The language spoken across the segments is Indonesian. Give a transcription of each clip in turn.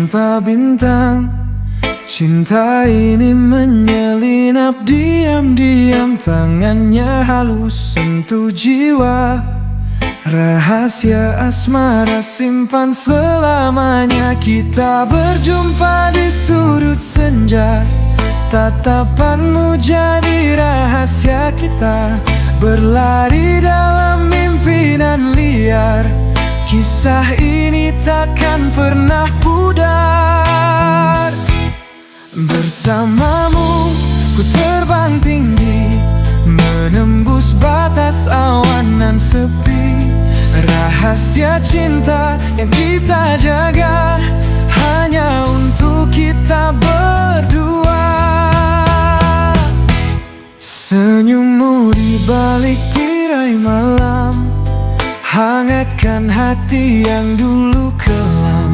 tanpa bintang. Cinta ini menyelinap diam-diam, tangannya halus sentuh jiwa. Rahasia asmara simpan selamanya. Kita berjumpa di sudut senja, tatapanmu jadi rahasia kita. Berlari dalam mimpinan liar, kisah ini takkan pernah pudar. Bersamamu ku terbang tinggi, menembus batas awan dan sepi. Rahasia cinta yang kita jaga hanya untuk kita berdua. Senyummu di balik tirai malam, hangatkan hati yang dulu kelam.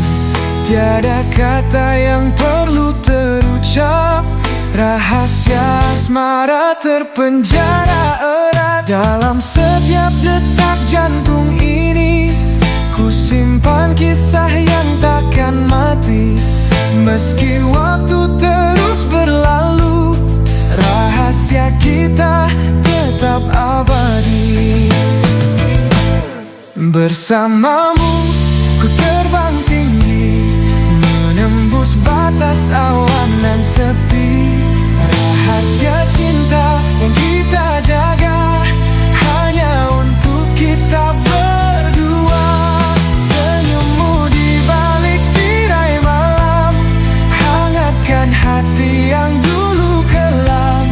Tiada kata yang perlu terucap, rahasia asmara terpenjara erat dalam setiap detak jantung ini. Ku simpan kisah yang takkan mati, meski waktu terus berlalu. Rahasia kita tetap abadi. Bersamamu ku terbang tinggi, menembus batas awan dan sepi. Rahasia cinta yang kita jaga hanya untuk kita berdua. Senyummu di balik tirai malam, hangatkan hati yang dulu kelam.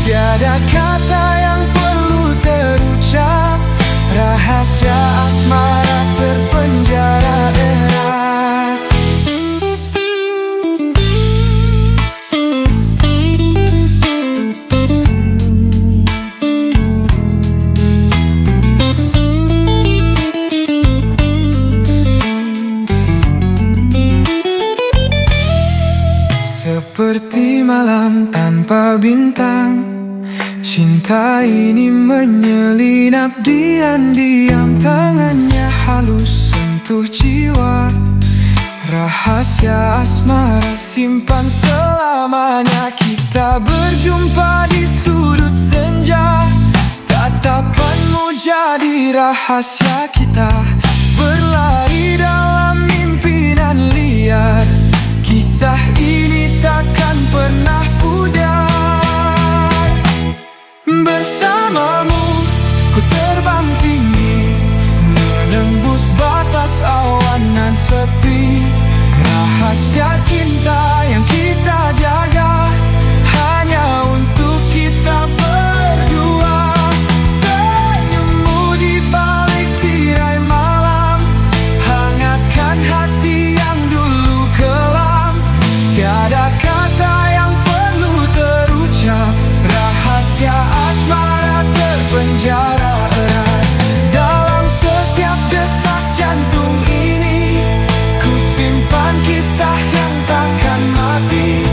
Tiada kata yang perlu terucap, rahasia asmara terpenjara erat. Seperti malam tanpa bintang, cinta ini menyelinap diam-diam, tangannya halus sentuh jiwa. Rahasia asmara simpan selamanya. Kita berjumpa di sudut senja, tatapanmu jadi rahasia kita. Berlari dalam mimpinan liar, kisah ini takkan pernah pudar. Bersamamu ku terbang tinggi, menembus batas awan dan sepi. Rahasia cinta yang kita jaga hanya untuk kita berdua. Senyummu di balik tirai malam, hangatkan hati yang dulu kelam. Tiada kata yang perlu terucap, rahasia asmara terpenjara erat dalam setiap detak jantung ini. Ku simpan kisah yang takkan mati,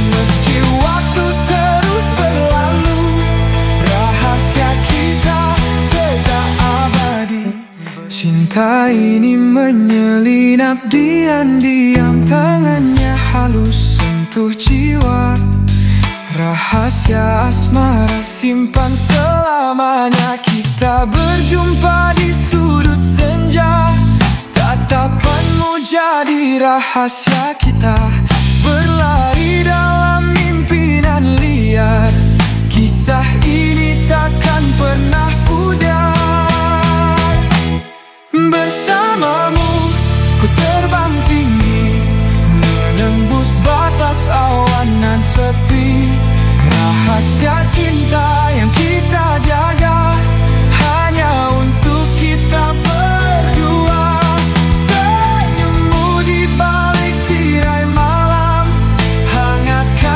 meski waktu terus berlalu. Rahasia kita tetap abadi. Cinta ini menyelinap diam-diam, tangannya halus sentuh jiwa. Rahasia asmara simpan selamanya. Kita berjumpa di sudut senja, tatapanmu jadi rahasia kita. Berlari dalam mimpinan liar, kisah ini takkan pernah pudar. Bersamamu ku terbang tinggi, menembus batas awan dan sepi. Rahasia cinta yang kita jaga hanya untuk kita berdua. Senyummu di balik tirai malam, hangatkan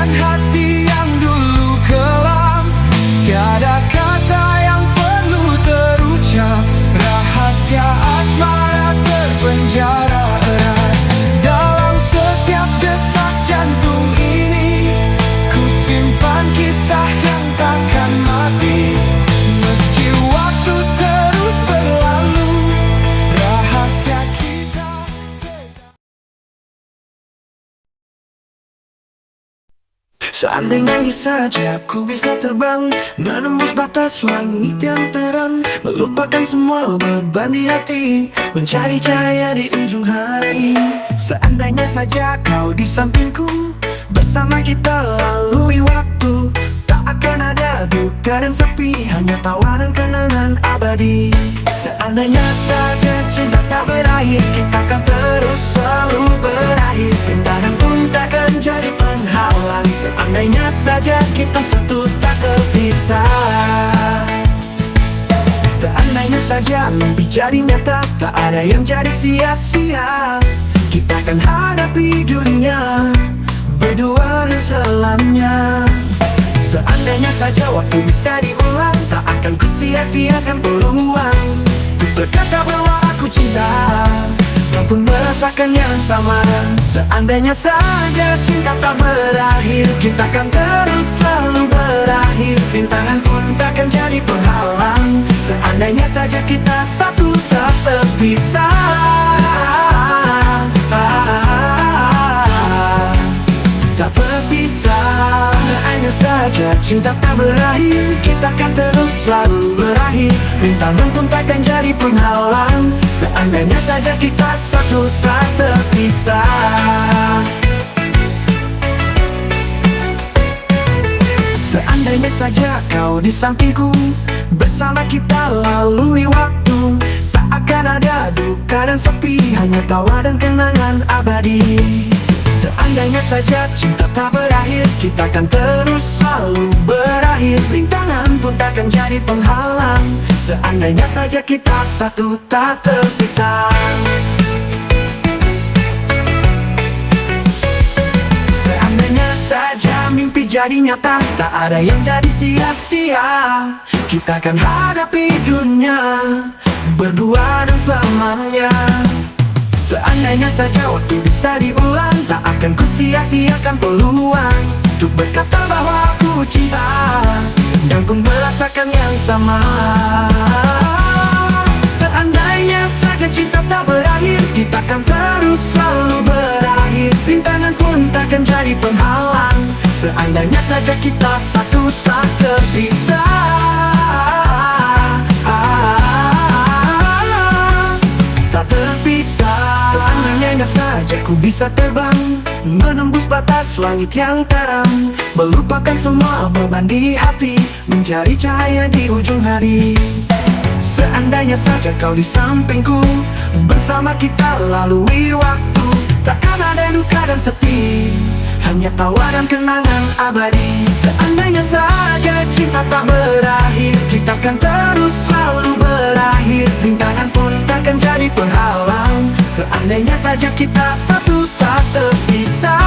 Seandainya saja ku bisa terbang, menembus batas langit yang terang, melupakan semua beban di hati, mencari cahaya di ujung hari. Seandainya saja kau di sampingku, bersama kita lalui waktu, tak akan ada duka dan sepi, hanya tawa dan kenangan abadi. Seandainya saja cinta tak berakhir, kita akan terus selalu berakhir, rintangan pun takkan jadi penghalang. Seandainya saja kita satu tak terpisah. Seandainya saja mimpi jadi nyata, tak ada yang jadi sia-sia, kita akan hadapi dunia berdua dan selamanya. Seandainya saja waktu bisa diulang, tak akan kusia-siakan peluang untuk berkata bahwa aku cinta, maupun merasakan yang sama. Seandainya saja cinta tak berakhir, kita akan terus selalu berakhir, rintangan pun takkan jadi penghalang. Seandainya saja kita satu tak terpisah. Tak berpisah. Hanya saja cinta tak berakhir, kita akan terus selalu berakhir, rintangan pun takkan jadi penghalang. Seandainya saja kita satu tak terpisah. Seandainya saja kau di sampingku, bersama kita lalui waktu, tak akan ada duka dan sepi, hanya tawa dan kenangan abadi. Seandainya saja cinta tak berakhir, kita akan terus selalu berakhir, rintangan pun takkan jadi penghalang. Seandainya saja kita satu tak terpisah. Seandainya saja mimpi jadi nyata, tak ada yang jadi sia-sia, kita akan hadapi dunia berdua dan selamanya. Seandainya saja waktu bisa diulang, tak akan kusia-siakan peluang untuk berkata bahwa aku cinta, dan pun merasakan yang sama. Seandainya saja cinta tak berakhir, kita akan terus selalu berakhir, rintangan pun takkan jadi penghalang. Seandainya saja kita satu tak terpisah. Tak terpisah. Seandainya saja ku bisa terbang, menembus batas langit yang terang, melupakan semua beban di hati, mencari cahaya di ujung hari. Seandainya saja kau di sampingku, bersama kita lalui waktu, takkan ada duka dan sepi, hanya tawa dan kenangan abadi. Seandainya saja cinta tak berakhir, kita akan terus selalu berakhir, rintangan pun takkan jadi penghalang. Seandainya saja kita satu tak terpisah.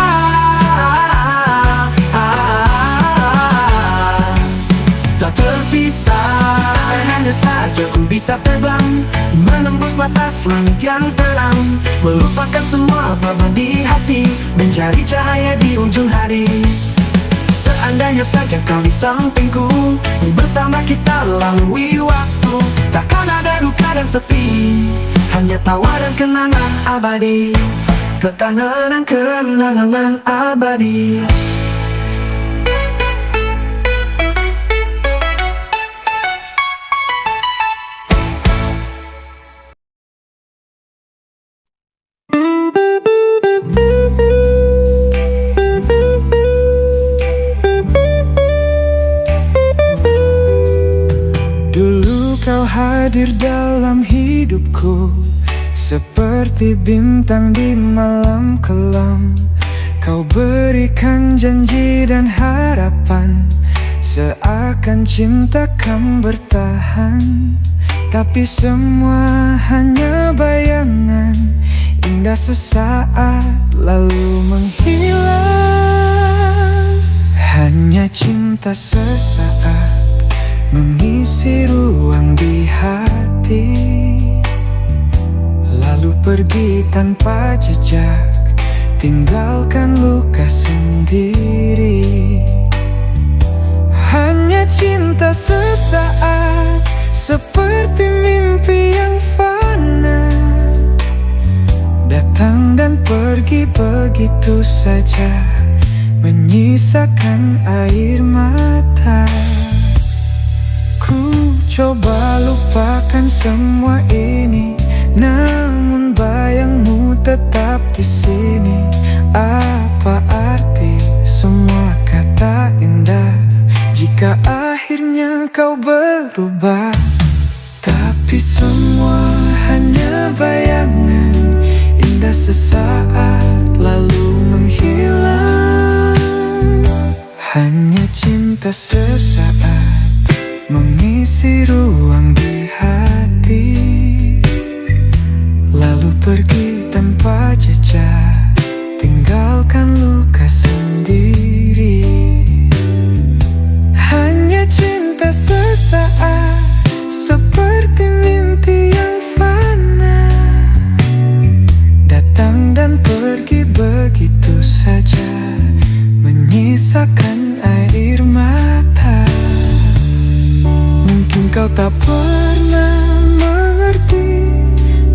Tak terpisah. Hanya saja ku bisa terbang, menembus batas langit yang terang, melupakan semua beban di hati, mencari cahaya di ujung hari. Seandainya saja kau di sampingku, bersama kita lalui waktu, takkan ada duka dan sepi, hanya tawa dan kenangan abadi. Kenangan abadi. Dulu kau hadir dalam hidupku, seperti bintang di malam kelam. Kau berikan janji dan harapan, seakan cinta kan bertahan. Tapi semua hanya bayangan, indah sesaat lalu menghilang. Hanya cinta sesaat mengisi ruang di hati, lalu pergi tanpa jejak, tinggalkan luka sendiri. Hanya cinta sesaat, seperti mimpi yang fana, datang dan pergi begitu saja, menyisakan air mata. Ku coba lupakan semua ini, namun bayangmu tetap di sini. Apa arti semua kata indah jika akhirnya kau berubah? Tapi semua hanya bayangan indah sesaat lalu menghilang. Hanya cinta sesaat mengisi ruang di hati, lalu pergi tanpa jejak, tinggalkan luka sendiri. Hanya cinta sesaat, seperti mimpi yang fana, datang dan pergi begitu saja, menyisakan air mata. Mungkin kau tak pernah mengerti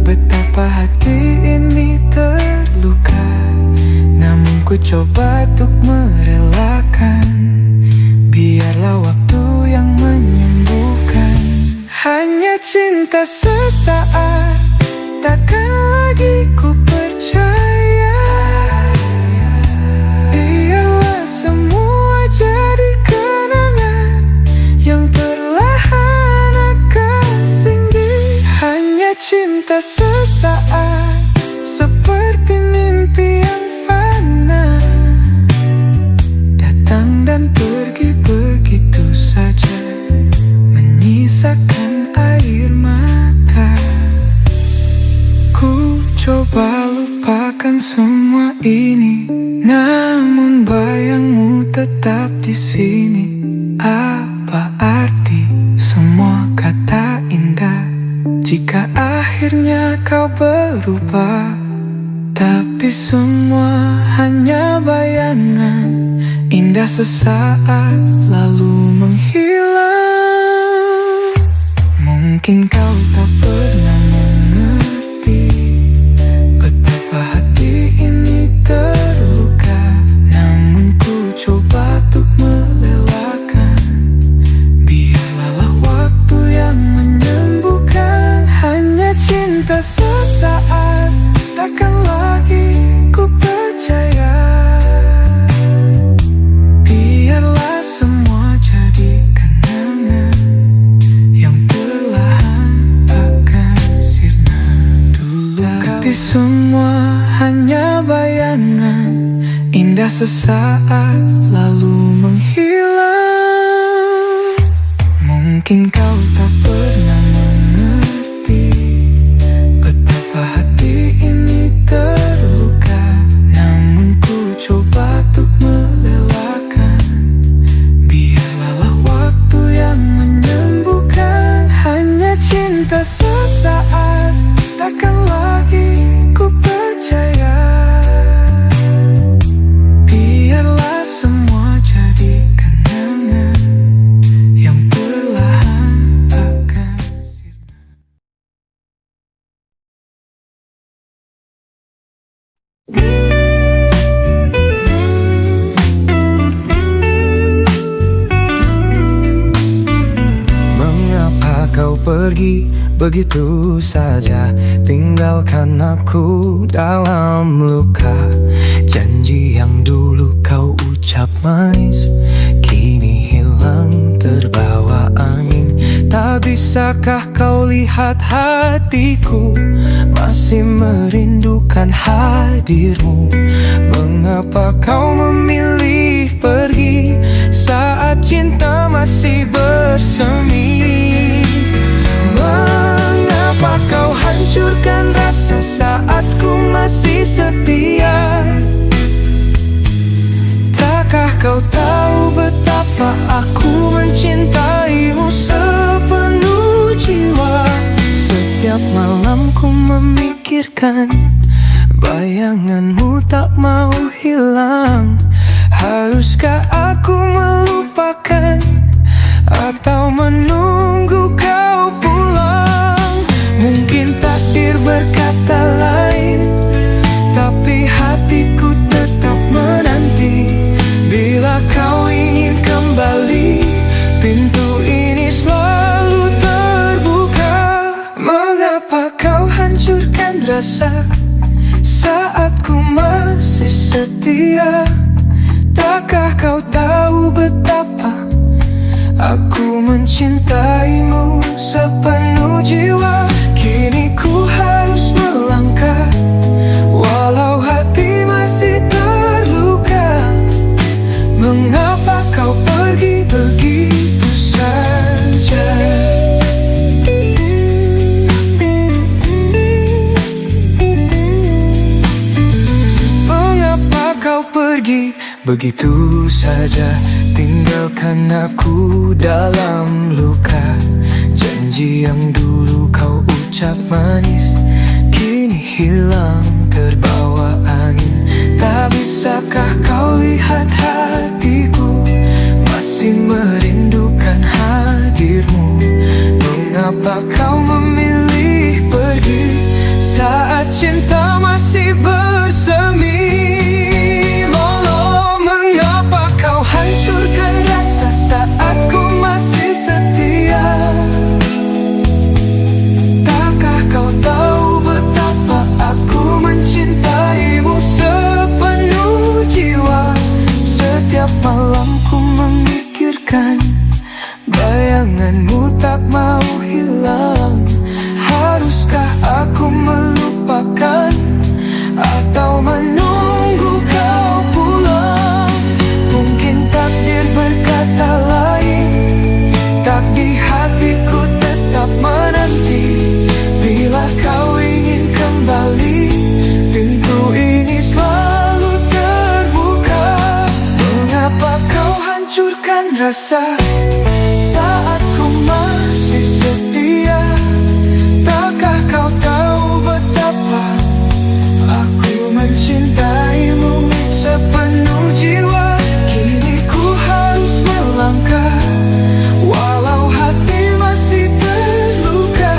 betapa hati ini terluka, namun ku coba untuk merelakan, biarlah waktu yang menyembuhkan. Hanya cinta sesaat, takkan lagi ku percaya. Biarlah semua jadi kenangan yang perlahan akan singgih. Hanya cinta sesaat, seperti mimpi yang fana, datang dan pergi begitu saja, menyisakan air mata. Ku coba lupakan semua ini, namun bayangmu tetap di sini. Apa arti semua kata indah jika akhirnya kau berubah? Tapi semua hanya bayangan indah sesaat lalu menghilang. Mungkin kau tak pernah mengerti betapa hati ini terluka, namun ku coba untuk melelahkan, biarlah waktu yang menyembuhkan. Hanya cinta sesaat, takkan lagi ku percaya. Biarlah semua jadi kenangan yang perlahan akan sirna dulu. Tapi semua hanya bayangan indah sesaat lalu menghilang. Mungkin kau tak pernah mengerti betapa hati ini terluka, namun ku coba untuk melelahkan, biarlah waktu yang menyembuhkan. Hanya cinta sesaat, takkan lagi ku percaya. Biarlah semua jadi kenangan yang perlahan akan sirna. Mengapa kau pergi begitu saja, tinggalkan aku dalam luka? Janji yang dulu kau ucap manis, kini hilang terbawa angin. Tak bisakah kau lihat hatiku masih merindukan hadirmu? Mengapa kau memilih pergi saat cinta masih bersemi? Mengapa kau hancurkan rasa saat ku masih setia? Takkah kau tahu betapa aku mencintaimu sepenuh jiwa? Setiap malam ku memikirkan bayanganmu tak mau hilang. Haruskah aku melupakan atau menunggu kau pulang? Mungkin takdir berkata lain, tapi hatiku tetap menanti. rasa saat ku masih setia. Takkah kau tahu betapa aku mencintaimu sepenuh jiwa? Kini ku harus melangkah walau hati masih terluka. Mengapa kau pergi begitu saja? Mengapa kau pergi begitu saja, tinggalkan aku dalam luka. Janji yang dulu kau ucap manis, kini hilang terbawa angin. Tak bisakah kau lihat hatiku masih merindukan hadirmu? Mengapa kau memilih pergi saat cinta masih bersemi? Hancurkan rasa saat ku masih setia. Takkah kau tahu betapa aku mencintaimu sepenuh jiwa? Setiap malam ku memikirkan bayanganmu tak mau hilang. Haruskah aku melupakan atau menunggu kau pulang? Mungkin takdir berkata lain, tak di hatiku tetap menanti. Bila kau ingin kembali, pintu ini selalu terbuka. Mengapa kau hancurkan rasa saat ku masih setia? Takkah kau tahu betapa aku mencintaimu sepenuh jiwa? Melangkah walau hati masih terluka.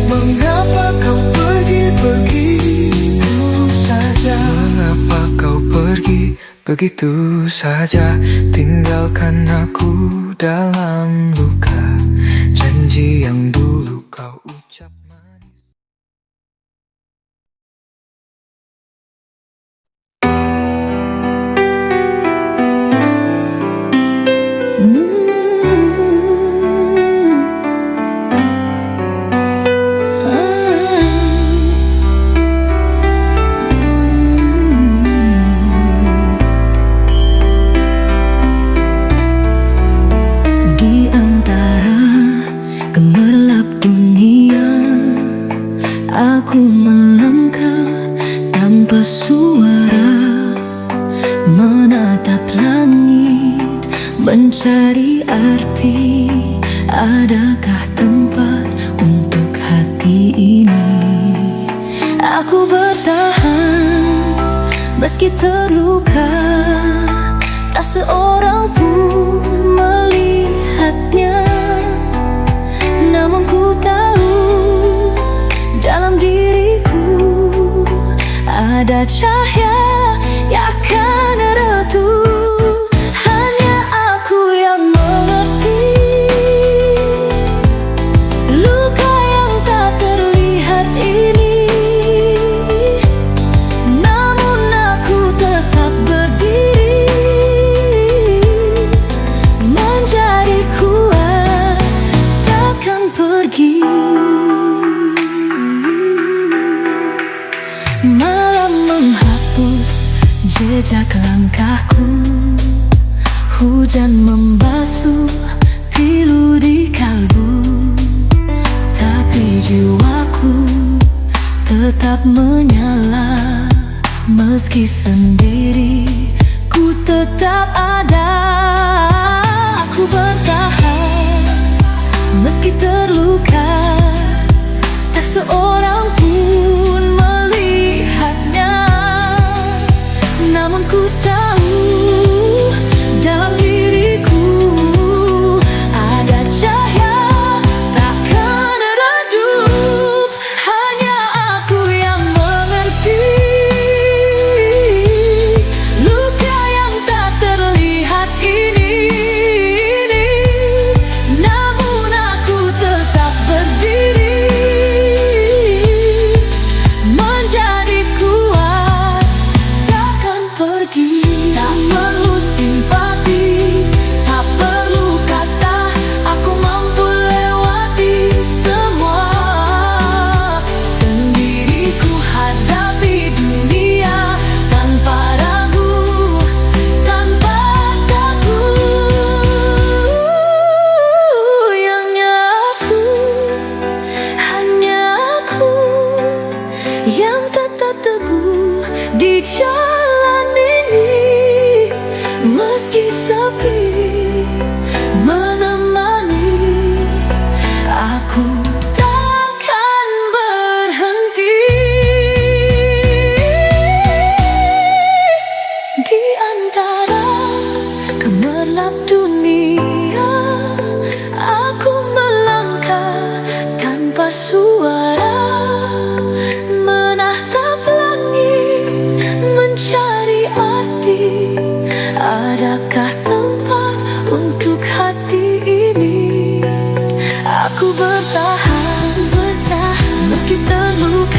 Mengapa kau pergi begitu saja? Mengapa kau pergi begitu saja, tinggalkan aku dalam luka. Janji yang dulu kau ucap manis. Aku melangkah tanpa suara, menatap langit, mencari arti. Adakah tempat untuk hati ini? Aku bertahan meski terluka, tak seorang pun melihatnya. Namun ku tahu dalam diriku ada cahaya yang akan redup. Hanya aku yang mengerti luka yang tak terlihat ini. Namun aku tetap berdiri, menjadi kuat, takkan pergi. Malam menghapus jejak langkahku, hujan membasuh pilu di kalbu. Tapi jiwaku tetap menyala, meski sendiri ku tetap ada. Aku bertahan meski terluka, tak seorang pun melihatnya. Namun ku tahu dalam diriku ada cahaya takkan redup. Hanya aku yang mengerti luka yang tak terlihat ini. meski sepi, menemani aku. Takkan berhenti di antara gemerlap dunia. Aku melangkah tanpa suara, menatap langit, mencari arti. Adakah tempat untuk hati ini? Aku bertahan, meski terluka.